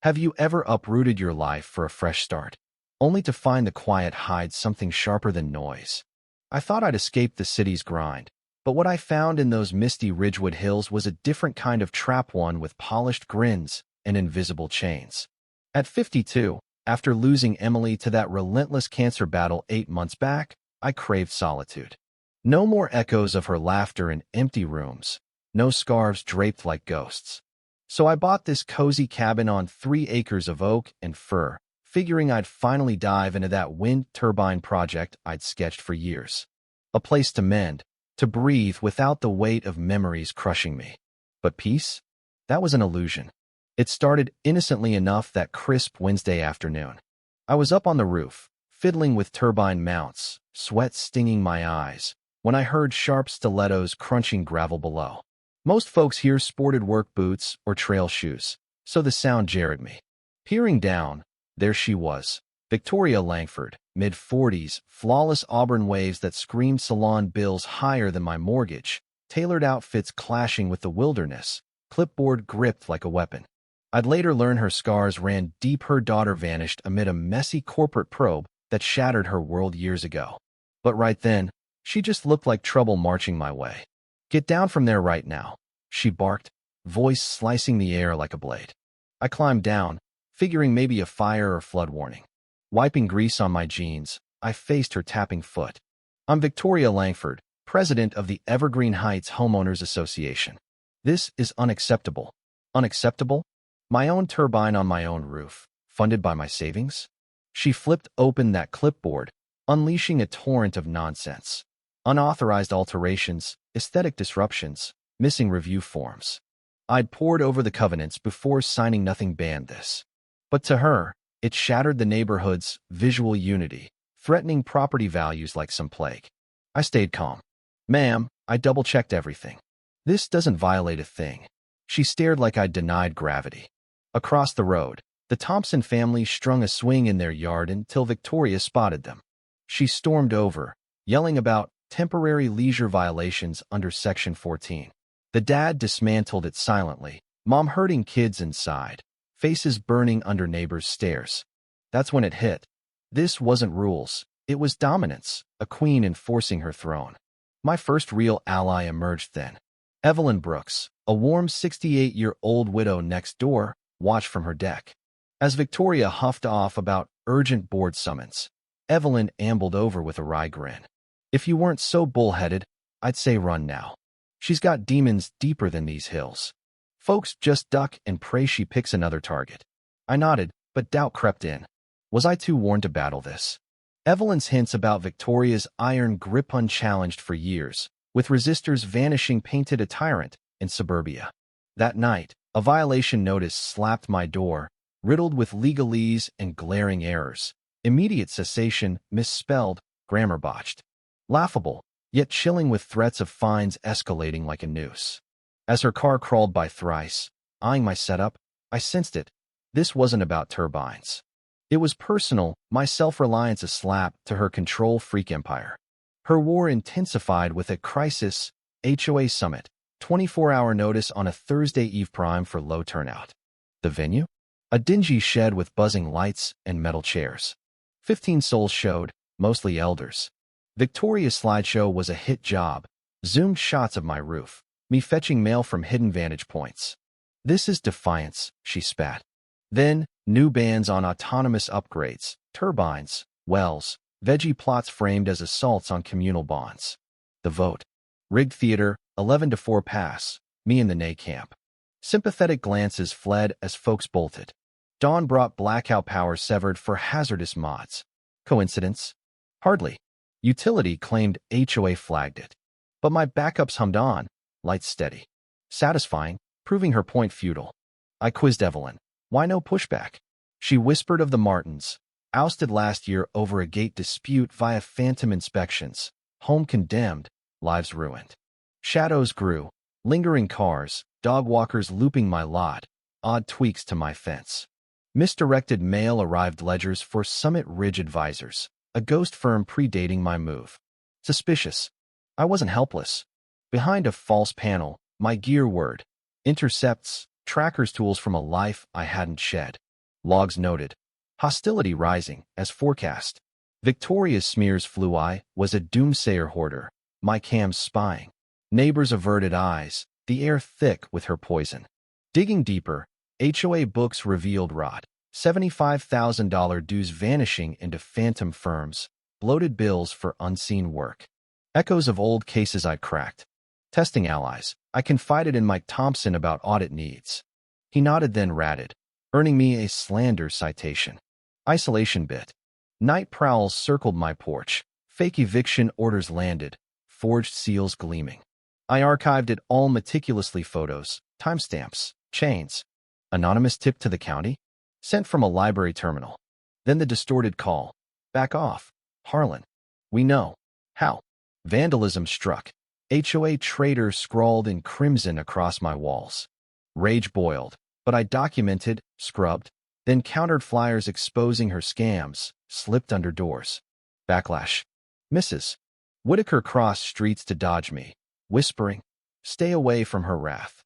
Have you ever uprooted your life for a fresh start, only to find the quiet hides something sharper than noise? I thought I'd escaped the city's grind, but what I found in those misty Ridgewood hills was a different kind of trap, one with polished grins and invisible chains. At 52, after losing Emily to that relentless cancer battle 8 months back, I craved solitude. No more echoes of her laughter in empty rooms, no scarves draped like ghosts. So I bought this cozy cabin on 3 acres of oak and fir, figuring I'd finally dive into that wind turbine project I'd sketched for years. A place to mend, to breathe without the weight of memories crushing me. But peace? That was an illusion. It started innocently enough that crisp Wednesday afternoon. I was up on the roof, fiddling with turbine mounts, sweat stinging my eyes, when I heard sharp stilettos crunching gravel below. Most folks here sported work boots or trail shoes, so the sound jarred me. Peering down, there she was, Victoria Langford, mid-40s, flawless auburn waves that screamed salon bills higher than my mortgage, tailored outfits clashing with the wilderness, clipboard gripped like a weapon. I'd later learn her scars ran deep. Her daughter vanished amid a messy corporate probe that shattered her world years ago. But right then, she just looked like trouble marching my way. "Get down from there right now," she barked, voice slicing the air like a blade. I climbed down, figuring maybe a fire or flood warning. Wiping grease on my jeans, I faced her tapping foot. "I'm Victoria Langford, president of the Evergreen Heights Homeowners Association. This is unacceptable." Unacceptable? My own turbine on my own roof, funded by my savings? She flipped open that clipboard, unleashing a torrent of nonsense. Unauthorized alterations, aesthetic disruptions, missing review forms. I'd pored over the covenants before signing. Nothing banned this. But to her, it shattered the neighborhood's visual unity, threatening property values like some plague. I stayed calm. "Ma'am, I double-checked everything. This doesn't violate a thing." She stared like I'd denied gravity. Across the road, the Thompson family strung a swing in their yard until Victoria spotted them. She stormed over, yelling about temporary leisure violations under Section 14. The dad dismantled it silently, mom herding kids inside, faces burning under neighbors' stares. That's when it hit. This wasn't rules, it was dominance, a queen enforcing her throne. My first real ally emerged then. Evelyn Brooks, a warm 68-year-old widow next door, watched from her deck. As Victoria huffed off about urgent board summons, Evelyn ambled over with a wry grin. "If you weren't so bullheaded, I'd say run now. She's got demons deeper than these hills. Folks just duck and pray she picks another target." I nodded, but doubt crept in. Was I too worn to battle this? Evelyn's hints about Victoria's iron grip unchallenged for years, with resistors vanishing painted a tyrant in suburbia. That night, a violation notice slapped my door, riddled with legalese and glaring errors. Immediate cessation, misspelled, grammar botched. Laughable, yet chilling, with threats of fines escalating like a noose. As her car crawled by thrice, eyeing my setup, I sensed it. This wasn't about turbines. It was personal, my self-reliance a slap to her control-freak empire. Her war intensified with a crisis HOA summit, 24-hour notice on a Thursday eve prime for low turnout. The venue? A dingy shed with buzzing lights and metal chairs. 15 souls showed, mostly elders. Victoria's slideshow was a hit job, zoomed shots of my roof, me fetching mail from hidden vantage points. "This is defiance," she spat. Then, new bans on autonomous upgrades, turbines, wells, veggie plots framed as assaults on communal bonds. The vote. Rigged theater, 11-4 pass, me in the nay camp. Sympathetic glances fled as folks bolted. Dawn brought blackout power severed for hazardous mods. Coincidence? Hardly. Utility claimed HOA flagged it. But my backups hummed on, lights steady. Satisfying, proving her point futile. I quizzed Evelyn. Why no pushback? She whispered of the Martins, ousted last year over a gate dispute via phantom inspections, home condemned, lives ruined. Shadows grew, lingering cars, dog walkers looping my lot, odd tweaks to my fence. Misdirected mail arrived, ledgers for Summit Ridge Advisors, a ghost firm predating my move. Suspicious. I wasn't helpless. Behind a false panel, my gear word. Intercepts, trackers, tools from a life I hadn't shed. Logs noted. Hostility rising, as forecast. Victoria's smears flew. Was a doomsayer hoarder. My cams spying. Neighbors averted eyes, the air thick with her poison. Digging deeper, HOA books revealed rot. $75,000 dues vanishing into phantom firms. Bloated bills for unseen work. Echoes of old cases I'd cracked. Testing allies. I confided in Mike Thompson about audit needs. He nodded then ratted, earning me a slander citation. Isolation bit. Night prowls circled my porch. Fake eviction orders landed. Forged seals gleaming. I archived it all meticulously, photos, timestamps, chains. Anonymous tip to the county? Sent from a library terminal. Then the distorted call. Back off. Harlan. We know. How? Vandalism struck. HOA traitor scrawled in crimson across my walls. Rage boiled, but I documented, scrubbed, then countered flyers exposing her scams, slipped under doors. Backlash. Mrs. Whitaker crossed streets to dodge me, whispering, stay away from her wrath.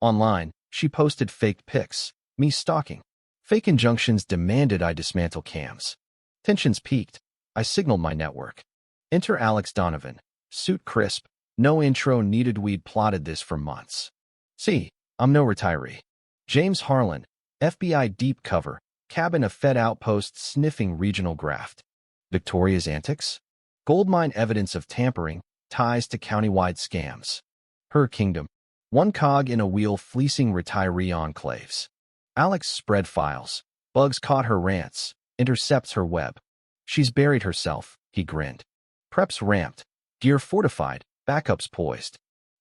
Online, she posted fake pics, me stalking. Fake injunctions demanded I dismantle cams. Tensions peaked. I signaled my network. Enter Alex Donovan. Suit crisp. No intro needed. We'd plotted this for months. See, I'm no retiree. James Harlan. FBI deep cover. Cabin of Fed outpost sniffing regional graft. Victoria's antics? Goldmine evidence of tampering. Ties to countywide scams. Her kingdom. One cog in a wheel fleecing retiree enclaves. Alex spread files. Bugs caught her rants. Intercepts her web. She's buried herself, he grinned. Preps ramped. Gear fortified. Backups poised.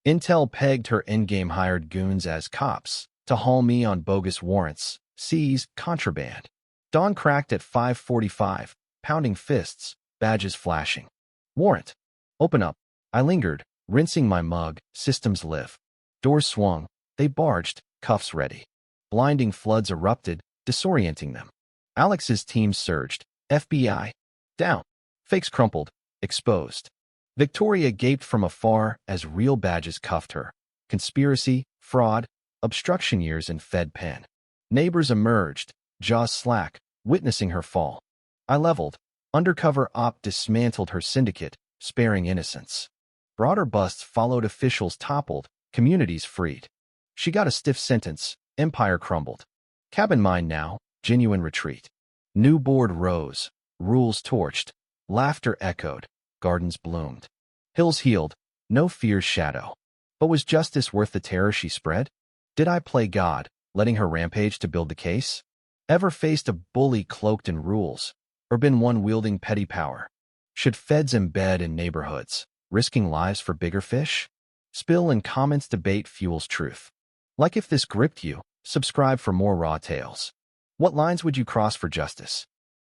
Intel pegged her endgame hired goons as cops to haul me on bogus warrants. Seize contraband. Dawn cracked at 5:45, pounding fists, badges flashing. Warrant. Open up. I lingered, rinsing my mug. Systems live. Doors swung. They barged, cuffs ready. Blinding floods erupted, disorienting them. Alex's team surged. FBI. Down. Fakes crumpled. Exposed. Victoria gaped from afar as real badges cuffed her. Conspiracy, fraud, obstruction years in Fed pen. Neighbors emerged, jaws slack, witnessing her fall. I leveled. Undercover op dismantled her syndicate, sparing innocents. Broader busts followed. Officials toppled, communities freed. She got a stiff sentence. Empire crumbled. Cabin mine now, genuine retreat. New board rose, rules torched, laughter echoed, gardens bloomed. Hills healed, no fear's shadow. But was justice worth the terror she spread? Did I play God, letting her rampage to build the case? Ever faced a bully cloaked in rules, or been one wielding petty power? Should feds embed in neighborhoods, risking lives for bigger fish? Spill and comments debate fuels truth. Like if this gripped you, subscribe for more raw tales. What lines would you cross for justice?